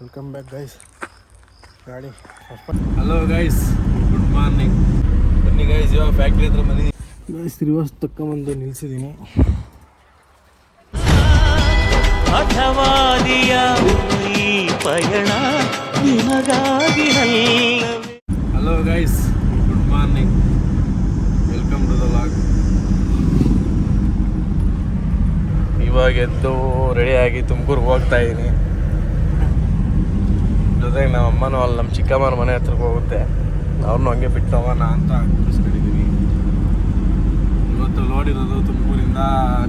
Welcome back guys. ಗಾಡಿ hello guys, good morning. ಬನ್ನಿ guys, ಇವಾಗ ಫ್ಯಾಕ್ಟ್ರಿ ಹತ್ರ ಬಂದಿದ್ದೀನಿ ಗೈಸ್. ರಿವರ್ಸ್ ತಕ್ಕೊಂಬಂದು ನಿಲ್ಸಿದ್ದೀನಿ. Hello guys, good morning. Welcome to the vlog. ಇವಾಗ ಎದ್ದು ರೆಡಿಯಾಗಿ ತುಮಕೂರಿಗೆ ಹೋಗ್ತಾ ಇದ್ದೀನಿ. ಜೊತೆಗೆ ನಮ್ಮ ಅಮ್ಮನೂ ಅಲ್ಲಿ ನಮ್ಮ ಚಿಕ್ಕಮ್ಮನ ಮನೆ ಹತ್ರಕ್ಕೆ ಹೋಗುತ್ತೆ. ಅವ್ರನ್ನೂ ಹಂಗೆ ಬಿಟ್ಟು ಹೋಗೋಣ ಅಂತ ಕೂರಿಸ್ಕೊಂಡಿದ್ದೀವಿ. ಇವತ್ತು ನೋಡಿರೋದು ತುಮಕೂರಿಂದ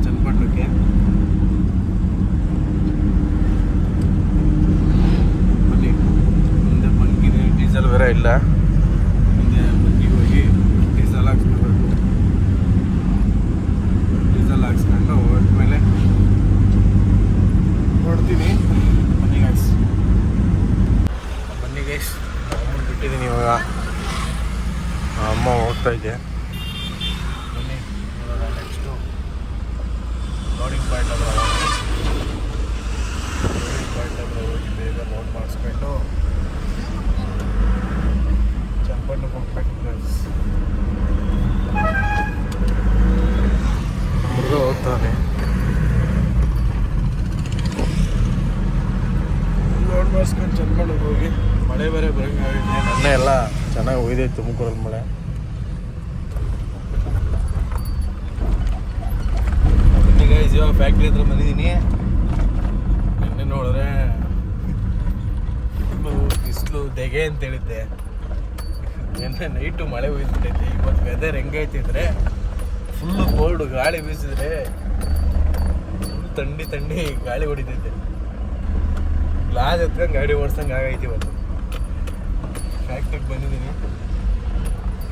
ಚನ್ನಪಟ್ಟಣಕ್ಕೆ. ಬನ್ನಿ, ಮುಂದೆ ಬಂಕಿದೆ, ಡೀಸೆಲ್ ಬೇರೆ ಇಲ್ಲ. ಮುಂದೆ ಬಂಕಿಗೆ ಹೋಗಿ ಡೀಸೆಲ್ ಹಾಕ್ಸ್ಕೊಬೇಕು. ಡೀಸೆಲ್ ಹಾಕ್ಸ್ಕೊಂಡು ಹೋದ್ಮೇಲೆ ನೋಡ್ತೀನಿ. ಬನ್ನಿ ಗೈಸ್, ಅಮ್ಮನ ಬಿಟ್ಟಿದ್ದೀನಿ. ಇವಾಗ ಅಮ್ಮ ಹೋಗ್ತಾ ಇದ್ದೆ. ಬನ್ನಿ, ಇವಾಗ ನೆಕ್ಸ್ಟು ಲೋಡಿಂಗ್ ಪಾಯಿಂಟ್ ಹತ್ರ ಹೋಗಿ ಬೇಗ ಲೋಡ್ ಮಾಡಿಸ್ಕೊಂಡು ಚನ್ನಪಟ್ಟಣಕ್ಕೆ ಹೋಗ್ಬೇಕು ಗೈಸ್. ಹುಡುಗ ಹೋಗ್ತಾನೆ. ಲೋಡ್ ಮಾಡಿಸ್ಕೊಂಡು ಚನ್ನಪಟ್ಟಣಕ್ಕೆ ಹೋಗಿ. ಮಳೆ ಬೇರೆ ಬರೋಂಗಾಗಿದೆ. ನೆನ್ನೆ ಎಲ್ಲ ಚೆನ್ನಾಗಿ ಹೋಗಿದೆ ತುಮಕೂರಲ್ಲಿ ಮಳೆ. ಬನ್ನಿ ಗೈಸ್, ಇವಾಗ ಫ್ಯಾಕ್ಟ್ರಿ ಹತ್ರ ಬಂದಿದ್ದೀನಿ. ನೆನ್ನೆ ನೋಡಿದ್ರೆ ಬಿಸಿಲು ದೆಗೆ ಅಂತ ಹೇಳಿದ್ದೆ. ನೆನ್ನೆ ನೈಟು ಮಳೆ ಹೋಯ್ತೈತೆ. ಇವತ್ತು ವೆದರ್ ಹೆಂಗೈತಿದ್ರೆ ಫುಲ್ಲು ಕೋಲ್ಡು. ಗಾಳಿ ಬೀಸಿದ್ರೆ ಫುಲ್ ಥಂಡಿ ಗಾಳಿ ಹೊಡಿತೈತೆ. ಗ್ಲಾಸ್ ಎತ್ಕೊಂಡು ಗಾಡಿ ಓಡಿಸಂಗೆ ಆಗೈತಿ. ಇವತ್ತು ಫ್ಯಾಕ್ಟ್ರಿಗೆ ಬಂದಿದ್ದೀನಿ.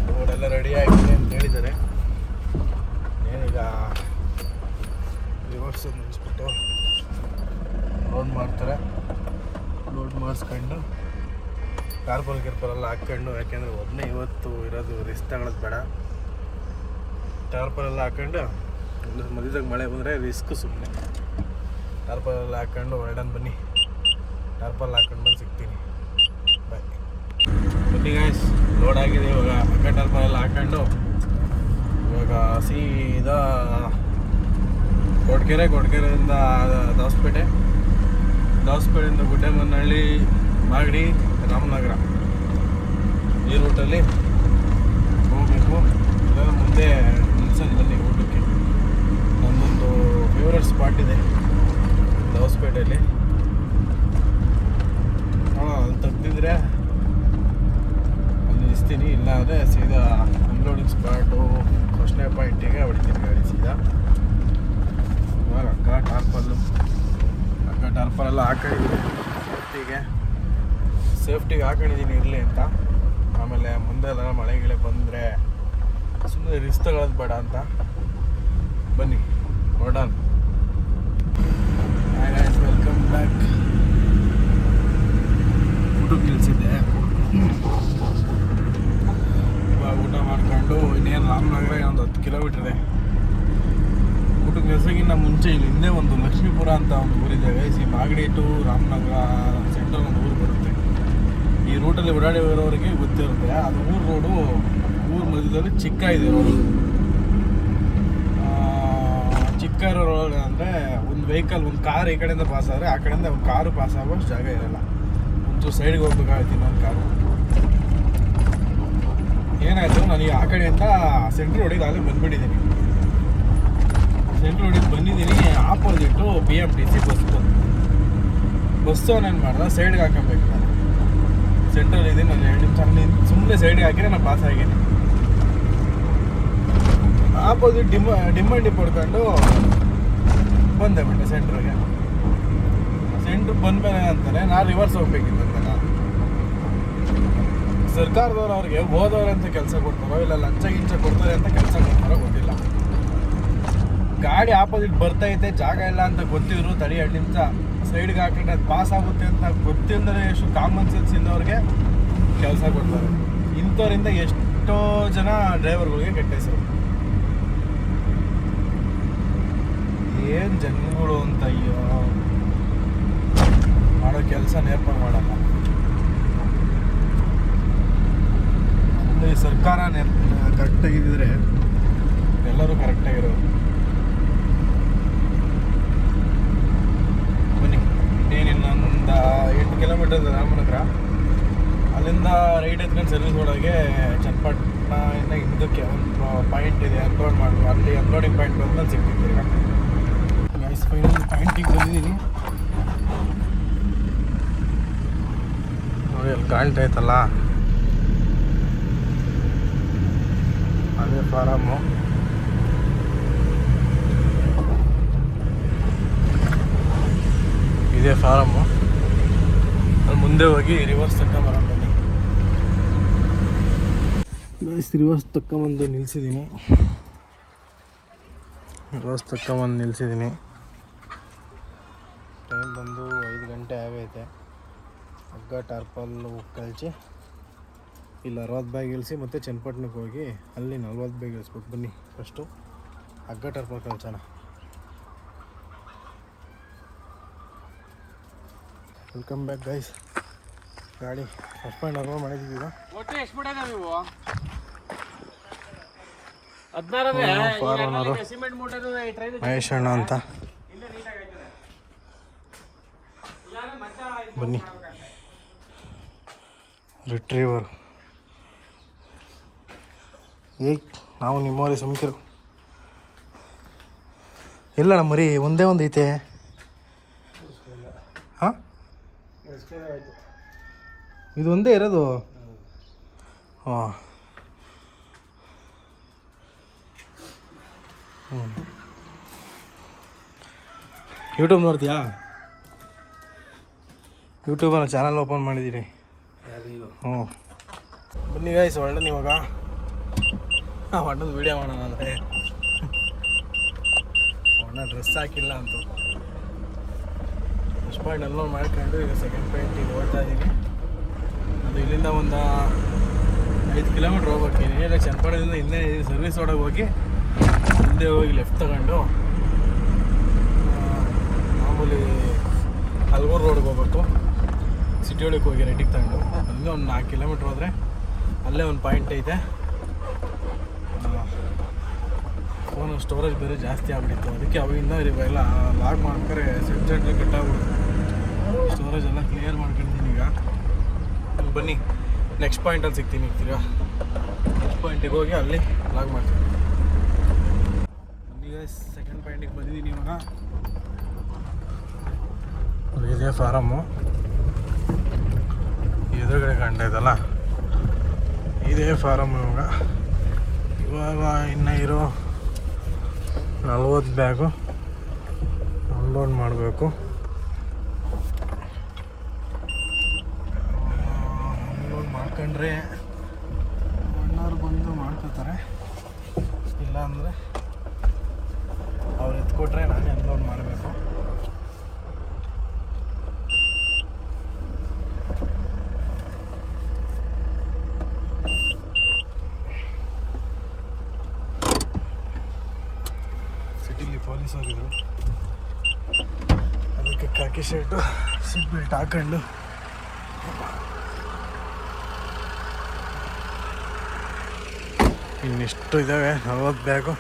ರೋಡೆಲ್ಲ ರೆಡಿ ಆಗಿದೆ ಅಂತ ಹೇಳಿದ್ದಾರೆ. ಏನೀಗ ರಿವರ್ಸ್ ನಿಲ್ಲಿಸ್ಬಿಟ್ಟು ಲೋಡ್ ಮಾಡ್ತಾರೆ. ಲೋಡ್ ಮಾಡಿಸ್ಕೊಂಡು ಕಾರ್ಪಲ್ ಗಿರ್ಪಲೆಲ್ಲ ಹಾಕ್ಕೊಂಡು, ಯಾಕೆಂದರೆ ಒಬ್ಬನೇ ಇವತ್ತು ಇರೋದು, ರಿಸ್ಕ್ ತಗೊಳ್ಳೋದು ಬೇಡ. ಟಾರ್ಪಲೆಲ್ಲ ಹಾಕ್ಕೊಂಡು ಮಧ್ಯದಾಗ ಮಳೆ ಬಂದರೆ ರಿಸ್ಕ್. ಸುಮ್ಮನೆ ಟಾರ್ಪಲೆಲ್ಲ ಹಾಕ್ಕೊಂಡು ಹೊರಡನ್. ಬನ್ನಿ, ಟಾರ್ಪಲ್ ಹಾಕ್ಕೊಂಡು ಬಂದು ಸಿಗ್ತೀನಿ. ಬಾಯ್. ಬನ್ನಿ ಗಾಯ್ಸ್, ಲೋಡ್ ಆಗಿದೆ. ಇವಾಗ ಪಕ್ಕ ಟಾರ್ಪಲ್ ಎಲ್ಲ ಹಾಕ್ಕೊಂಡು ಇವಾಗ ಸೀದಾ ಕೊಡ್ಗೆರೆಯಿಂದ ದಾವಸ್ಪೇಟೆಯಿಂದ ಗುಡ್ಡೆಮನ್ನಹಳ್ಳಿ, ಮಾಗಡಿ, ರಾಮನಗರ ಈ ರೂಟಲ್ಲಿ ಹೋಗಬೇಕು. ಇದೆಲ್ಲ ಮುಂದೆ ನಿಲ್ಸನ್. ಬನ್ನಿ ಊಟಕ್ಕೆ. ನಮ್ಮದೊಂದು ಫೇವ್ರೆಟ್ ಸ್ಪಾಟ್ ಇದೆ ದಾವಸ್ಪೇಟೆಯಲ್ಲಿ. ಅಲ್ಲಿ ತಗ್ದಿದ್ರೆ ಅಲ್ಲಿ ನಿಲ್ಲಿಸ್ತೀನಿ. ಇಲ್ಲ ಅಂದರೆ ಸೀದಾ ಅನ್ಲೋಡಿಂಗ್ ಸ್ಪಾಟು ಫಸ್ಟ್ನೇ ಪಾಯಿಂಟಿಗೆ ಹೊಡಿತೀನಿ ಗಾಡಿ ಸೀದಾ. ಇವಾಗ ಅಕ್ಕ ಟಾರ್ಪಲ್ಲೆಲ್ಲ ಹಾಕೊಂಡಿದ್ದೀನಿ. ಸೇಫ್ಟಿಗೆ ಹಾಕೊಂಡಿದ್ದೀನಿ ಇರಲಿ ಅಂತ. ಆಮೇಲೆ ಮುಂದೆ ಎಲ್ಲ ಮಳೆ ಗಿಳೆ ಬಂದರೆ ಸುಮ್ಮನೆ ರಿಸ್ಕ್ ತಗೊಳ್ಳೋದು ಬೇಡ ಅಂತ. ಬನ್ನಿ ಹೊರಡೋಣ. Welcome back. ಊಟಕ್ಕೆ ನಿಲ್ಲಿಸಿದ್ದೆ. ಇವಾಗ ಊಟ ಮಾಡ್ಕೊಂಡು ಇನ್ನೇನು ರಾಮನಗರ ಒಂದು 10 ಕಿಲೋಮೀಟ್ರ್ ಇದೆ. ಊಟಕ್ಕೆ ನಿಲ್ಸೋಕ್ಕಿಂತ ಮುಂಚೆ ಇಲ್ಲಿ ಹಿಂದೆ ಒಂದು ಲಕ್ಷ್ಮೀಪುರ ಅಂತ ಒಂದು ಊರಿದೆ ಗೈಸ್. ಈ ಮಾಗಡಿ ಟು ರಾಮನಗರ ಸೆಂಟ್ರಲ್ ಒಂದು ಊರು ಬರುತ್ತೆ. ಈ ರೂಟಲ್ಲಿ ಓಡಾಡಿ ಬರೋರಿಗೆ ಗೊತ್ತಿರುತ್ತೆ. ಅದು ಊರು ಮಧ್ಯದಲ್ಲಿ ಚಿಕ್ಕ ಇದೆ ರೋಡು. ಚಿಕ್ಕ ಇರೋ ರೋಡ್ ಅಂದರೆ ಒಂದು ವೆಹಿಕಲ್, ಒಂದು ಕಾರ್ ಈ ಕಡೆಯಿಂದ ಪಾಸ್ ಆದರೆ ಆ ಕಡೆಯಿಂದ ಒಂದು ಕಾರು ಪಾಸ್ ಆಗೋಷ್ಟು ಜಾಗ ಇರೋಲ್ಲ. ಒಂಚೂರು ಸೈಡ್ಗೆ ಹೋಗ್ಬೇಕಾಗುತ್ತೆ ಇನ್ನೊಂದು ಕಾರು. ಏನಾಯಿತು, ನನಗೆ ಆ ಕಡೆಯಿಂದ ಸೆಂಟ್ರ್ ರೋಡಿಗೆ ಆಗಲೇ ಬಂದುಬಿಟ್ಟಿದ್ದೀನಿ. ಸೆಂಟ್ರ್ ರೋಡಿಗೆ ಬಂದಿದ್ದೀನಿ. ಆಪೋಸಿಟ್ಟು BMTC ಬಸ್ಸು ಅವನೇನು ಮಾಡ್ದೆ, ಸೈಡ್ಗೆ ಹಾಕೊಬೇಕು. ನಾನು ಸೆಂಟ್ರಲ್ಲಿ ಇದ್ದೀನಿ. ನಾನು 2 ನಿಮಿಷ ಸುಮ್ಮನೆ ಸೈಡ್ಗೆ ಹಾಕಿದ್ರೆ ನಾನು ಪಾಸ್ ಆಗಿದ್ದೀನಿ. ಆಪೋಸಿಟ್ ಡಿಮ್ಮಂಡಿ ಪಡ್ಕೊಂಡು ಬಂದೆ ಬಿಟ್ಟೆ ಸೆಂಟ್ರಿಗೆ. ಸೆಂಟ್ರಿಗೆ ಬಂದಮೇಲೆ ಅಂತಾರೆ ನಾನು ರಿವರ್ಸ್ ಹೋಗ್ಬೇಕಿತ್ತು ಅಂತ. ಸರ್ಕಾರದವ್ರು ಅವ್ರಿಗೆ ಹೋದವ್ರೆ ಅಂತ ಕೆಲಸ ಕೊಡ್ತಾರೋ ಇಲ್ಲ ಲಂಚ ಗಿಂಚ ಕೊಡ್ತಾರೆ ಅಂತ ಕೆಲಸ ಕೊಡ್ತಾರೋ ಗೊತ್ತಿಲ್ಲ. ಗಾಡಿ ಆಪೋಸಿಟ್ ಬರ್ತೈತೆ, ಜಾಗ ಇಲ್ಲ ಅಂತ ಗೊತ್ತಿದ್ರು ತಡಿ 2 ನಿಮಿಷ ಸೈಡ್ಗೆ ಹಾಕೊಂಡ್ರೆ ಅದು ಪಾಸ್ ಆಗುತ್ತೆ ಅಂತ ಗೊತ್ತಿಲ್ಲದೆ ಎಷ್ಟು ಕಾಮನ್ ಸೆನ್ಸ್ ಇದ್ದವ್ರಿಗೆ ಕೆಲಸ ಕೊಡ್ತಾರೆ. ಇಂಥವ್ರಿಂದ ಎಷ್ಟೋ ಜನ ಡ್ರೈವರ್ಗಳಿಗೆ ಕೆಟ್ಟ ಹೆಸರು. ಏನು ಜನಗಳು ಅಂತ. ಅಯ್ಯೋ ಮಾಡೋ ಕೆಲಸ ನೇರ್ಪಣೆ ಮಾಡಲ್ಲ. ಈ ಸರ್ಕಾರ ಕರೆಕ್ಟಾಗಿದ್ದರೆ ಎಲ್ಲರೂ ಕರೆಕ್ಟಾಗಿರೋದು. ಬನ್ನಿ, ಇನ್ನೇನಿನ್ನೊಂದು 8 ಕಿಲೋಮೀಟರ್ ರಾಮನಗರ. ಅಲ್ಲಿಂದ ರೈಟ್ ಎತ್ಕೊಂಡು ಸರ್ವಿಸ್ ರೋಡಾಗೆ ಚನ್ನಪಟ್ಟಣ ಇಂದ ಹಿಂದಕ್ಕೆ ಒಂದು ಪಾಯಿಂಟ್ ಇದೆ, ಅನ್ಲೋಡ್ ಮಾಡುವ. ಅಲ್ಲಿ ಅನ್ಲೋಡಿಂಗ್ ಪಾಯಿಂಟ್ ಬಂದ್ಮೇಲೆ ಸಿಗ್ತಿತ್ತು. ಈಗ ಗ್ಯಾಸ್ ಫೈನಲ್ ಪಾಯಿಂಟಿಗೆ ಬಂದಿದ್ದೀನಿ ನೋಡಿ. ಅಲ್ಲಿ ಕಾಣ್ತಾ ಇತ್ತಲ್ಲ, ಅದೇ ಫಾರಮ್ಮು. ಇದೇ ಫಾರಮ್ಮು. ಅಲ್ಲಿ ಮುಂದೆ ಹೋಗಿ ರಿವರ್ಸ್ ತಗೊಂಬರೋಣ ಬನ್ನಿ. ರಿವರ್ಸ್ ತಗೊಂಬಂದು ನಿಲ್ಲಿಸಿದ್ದೀನಿ. ಟೈಮ್ ಬಂದು 5 ಗಂಟೆ ಆಗೈತೆ. ಹಗ್ಗ ಟಾರ್ಪಲ್ ಕಳಿಸಿ ಇಲ್ಲಿ 60 ಬ್ಯಾಗ್ ಇಳಿಸಿ ಮತ್ತು ಚನ್ನಪಟ್ಟಣಕ್ಕೆ ಹೋಗಿ ಅಲ್ಲಿ 40 ಬ್ಯಾಗ್ ಇಳಿಸ್ಬೇಕು. ಬನ್ನಿ, ಫಸ್ಟು ಹಗ್ಗ ಟಾರ್ಪಲ್ ಕಳ್ಸೋಣ. Welcome back guys. ಗಾಡಿ ಫಸ್ಟ್ ಪಾಯಿಂಟ್ ಅರ್ವ ಮಾಡಿದ್ದೀವಿ. ಈಗ ಮಹೇಶ್ ಅಣ್ಣ ಅಂತ. ಬನ್ನಿ, ರಿಟ್ರೀವರ್. ನಾವು ನಿಮ್ಮವರೇ ಸುಮ್ಕಿರು. ಇಲ್ಲ ನಮ್ಮ ಮರಿ ಒಂದೇ ಒಂದು ಐತೆ. ಹಾಂ, ಇದು ಒಂದೇ ಇರೋದು. ಹಾಂ, ಯೂಟ್ಯೂಬ್ ನೋಡ್ತೀಯಾ? ಯೂಟ್ಯೂಬಲ್ಲಿ ಚಾನಲ್ ಓಪನ್ ಮಾಡಿದ್ದೀನಿ. ಹ್ಞೂ, ಬನ್ನಿ ಗೈಸ್. ಒಳ್ಳೆ ಇವಾಗ ಒಣ್ಣದ ವೀಡಿಯೋ ಮಾಡೋಣ ಅಂದರೆ ಒಣ್ಣ ಡ್ರೆಸ್ ಹಾಕಿಲ್ಲ ಅಂತ ಫಸ್ಟ್ ಪಾಯಿಂಟ್ ಅನ್ಲೋಡ್ ಮಾಡ್ಕೊಂಡು ಈಗ ಸೆಕೆಂಡ್ ಪಾಯಿಂಟಿಗೆ ಓಡ್ತಾ ಇದ್ದೀನಿ. ಅದು ಇಲ್ಲಿಂದ ಒಂದು 5 ಕಿಲೋಮೀಟ್ರ್ ಹೋಗ್ಬೇಕು. ಏನಿಲ್ಲ, ಚನ್ನಪಟ್ಟಣದಿಂದ ಹಿಂದೆ ಸರ್ವಿಸ್ ರೋಡಾಗಿ ಹೋಗಿ ಹಿಂದೆ ಹೋಗಿ ಲೆಫ್ಟ್ ತಗೊಂಡು ಮಾಮೂಲಿ ಹಲ್ಗೂರು ರೋಡ್ಗೆ ಹೋಗ್ಬೇಕು. ಸಿಟಿ ಒಳಗೆ ಹೋಗಿ ರೈಟಿಗೆ ತಗೊಂಡು ಅಲ್ಲಿಂದ ಒಂದು 4 ಕಿಲೋಮೀಟ್ರ್ ಹೋದರೆ ಅಲ್ಲೇ ಒಂದು ಪಾಯಿಂಟ್ ಐತೆ. ಫೋನು ಸ್ಟೋರೇಜ್ ಬೇರೆ ಜಾಸ್ತಿ ಆಗ್ಬಿಟ್ಟಿತ್ತು, ಅದಕ್ಕೆ ಅವಾಗಿಂದ ಎಲ್ಲ ಲಾಗ್ ಮಾಡ್ತಾರೆ. ಸೆಂಟ್ರಲ್ಲಿ ಕಟ್ಟಾಗ್ಬಿಡುತ್ತೆ. ಸ್ಟೋರೇಜ್ ಎಲ್ಲ ಕ್ಲಿಯರ್ ಮಾಡ್ಕೊಂಡಿದ್ದೀನಿ. ಈಗ ಬನ್ನಿ, ನೆಕ್ಸ್ಟ್ ಪಾಯಿಂಟಲ್ಲಿ ಸಿಗ್ತೀನಿ. ಈಗ ನೆಕ್ಸ್ಟ್ ಪಾಯಿಂಟಿಗೆ ಹೋಗಿ ಅಲ್ಲಿ ಲಾಗ್ ಮಾಡ್ತೀನಿ. ಈಗ ಸೆಕೆಂಡ್ ಪಾಯಿಂಟಿಗೆ ಬಂದಿದ್ದೀನಿ. ಇವಾಗ ಇದೇ ಫಾರಮ್ಮು. ಎದುರುಗಡೆ ಕಾಣ್ತಾ ಇದಲ್ಲ, ಇದೇ ಫಾರಮ್. ಇವಾಗ ಇನ್ನೂ ಇರೋ 40 ಬ್ಯಾಗು ಅನ್ಲೋಡ್ ಮಾಡಬೇಕು. ಅನ್ಲೋಡ್ ಮಾಡ್ಕೊಂಡ್ರೆ ಅಣ್ಣವ್ರು ಬಂದು ಮಾಡ್ಕೋತಾರೆ, ಇಲ್ಲ ಅಂದರೆ ಅವ್ರು ಎತ್ಕೊಟ್ರೆ ನಾನೇ ಅನ್ಲೋಡ್ ಮಾಡಬೇಕು. ಪೊಲೀಸ್ ಹೋಗಿದ್ರು, ಅದಕ್ಕೆ ಕಾಕಿ ಶರ್ಟು ಸೀಟ್ ಬೆಲ್ಟ್ ಹಾಕೊಂಡು ಇನ್ನಿಷ್ಟು ಇದ್ದಾವೆ. 40 ಬ್ಯಾಗು.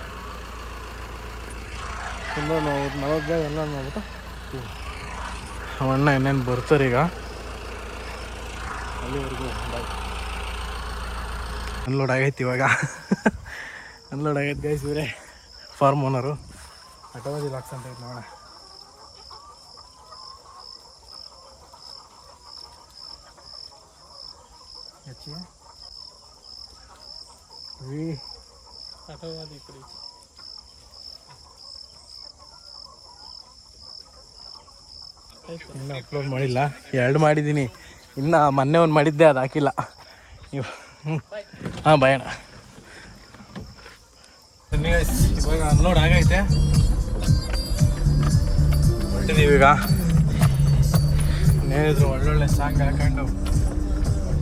ತುಂಬ 40 ಬ್ಯಾಗ್ ಎಲ್ಲ ನೋಡ್ಬಿಟ್ಟು ಅವಣ್ಣ ಇನ್ನೇನು ಬರ್ತಾರೆ. ಈಗ ಅಲ್ಲಿವರೆಗೂ ಅನ್ಲೋಡ್ ಆಗೈತೆ. ಇವಾಗ ಅನ್ಲೋಡ್ ಆಗೈತೆ ಗೈಸ್. ಇವರೇ ಫಾರ್ಮ್ ಓನರು. ಆಟೋಮೊಬೈಲ್ ಲಾಕ್ಸ್ ಅಂತ ಐತೆ ನೋಡ. ಇನ್ನು ಅಪ್ಲೋಡ್ ಮಾಡಿಲ್ಲ. 2 ಮಾಡಿದ್ದೀನಿ. ಇನ್ನು ಮೊನ್ನೆ ಒಂದು ಮಾಡಿದ್ದೆ, ಅದು ಹಾಕಿಲ್ಲ. ನೀವು ಹಾಂ ಬಾಯಣ್ಣ. ಇವಾಗ ಅನ್ಲೋಡ್ ಆಗೈತೆ. ಹೊರಟಿದ್ದೀವಿ ಈಗ. ಇನ್ನೇನಿದ್ರು ಒಳ್ಳೊಳ್ಳೆ ಸಾಂಗ್ ಹಾಕೊಂಡು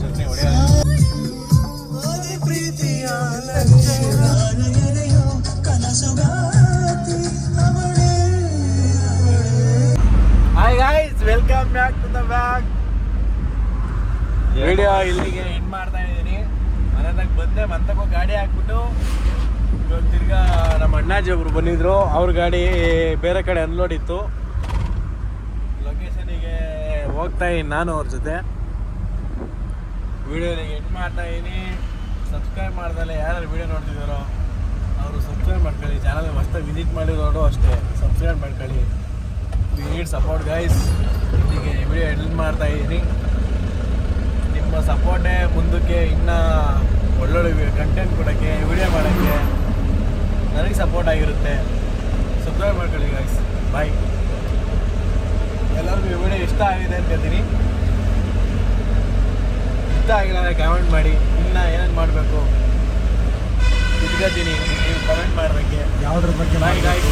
ಜೊತೆ ಹೊಡೆಯೋದು. Hi guys, welcome welcome back to the bag. Video ಇಲ್ಲಿಗೆ ಎಂಡ್ ಮಾಡ್ತಾ ಇದ್ದೀನಿ. ಮನೆದಾಗ ಬಂದೆ, ಮಂತಕ್ಕೆ ಗಾಡಿ ಹಾಕ್ಬಿಟ್ಟು ಇವಾಗ ತಿರ್ಗಾ ನಮ್ಮ ಅಣ್ಣಾಜಿ ಒಬ್ರು ಬಂದಿದ್ರು. ಅವ್ರ ಗಾಡಿ ಬೇರೆ ಕಡೆ ಅನ್ಲೋಡ್ ಇತ್ತು. ಲೊಕೇಶನಿಗೆ ಹೋಗ್ತಾ ಇದ್ದೀನಿ ನಾನು ಅವ್ರ ಜೊತೆ. ವಿಡಿಯೋನಿಗೆ ಎಂಡ್ ಮಾಡ್ತಾ ಇದ್ದೀನಿ. ಸಬ್ಸ್ಕ್ರೈಬ್ ಮಾಡ್ದಲ್ಲ ಯಾರು ವಿಡಿಯೋ ನೋಡ್ತಿದ್ದಾರೋ ಅವರು ಸಬ್ಸ್ಕ್ರೈಬ್ ಮಾಡ್ಕೊಳ್ಳಿ. ಚಾನಲ್ ಮಸ್ತಾಗಿ ವಿಸಿಟ್ ಮಾಡಿರೋರು ಅಷ್ಟೇ ಸಬ್ಸ್ಕ್ರೈಬ್ ಮಾಡ್ಕೊಳ್ಳಿ. We need support guys. ಇಲ್ಲಿಗೆ ವಿಡಿಯೋ ಎಂಡ್ ಮಾಡ್ತಾ ಇದ್ದೀನಿ. ನಿಮ್ಮ ಸಪೋರ್ಟೇ ಮುಂದಕ್ಕೆ ಇನ್ನೂ ಒಳ್ಳೊಳ್ಳೆ ಕಂಟೆಂಟ್ ಕೊಡೋಕ್ಕೆ, ವಿಡಿಯೋ ಮಾಡೋಕ್ಕೆ ನನಗೆ ಸಪೋರ್ಟ್ ಆಗಿರುತ್ತೆ. ಸಬ್ಸ್ಕ್ರೈಬ್ ಮಾಡ್ಕೊಳ್ಳಿ ಗೈಸ್. ಬಾಯ್. ಎಲ್ಲರಿಗೂ ಈ ವಿಡಿಯೋ ಇಷ್ಟ ಆಗಿದೆ ಅನ್ಕೊತೀನಿ. ಇಷ್ಟ ಆಗಿಲ್ಲ ಅಂದರೆ ಕಮೆಂಟ್ ಮಾಡಿ. ಇನ್ನು ಏನೇನು ಮಾಡಬೇಕು ಇಟ್ಕೊತೀನಿ ನೀವು ಕಮೆಂಟ್ ಮಾಡೋದಕ್ಕೆ. ಯಾವುದ್ರ ಬಗ್ಗೆ ಬಾಯ್ ಗಾಯ್ಸ್.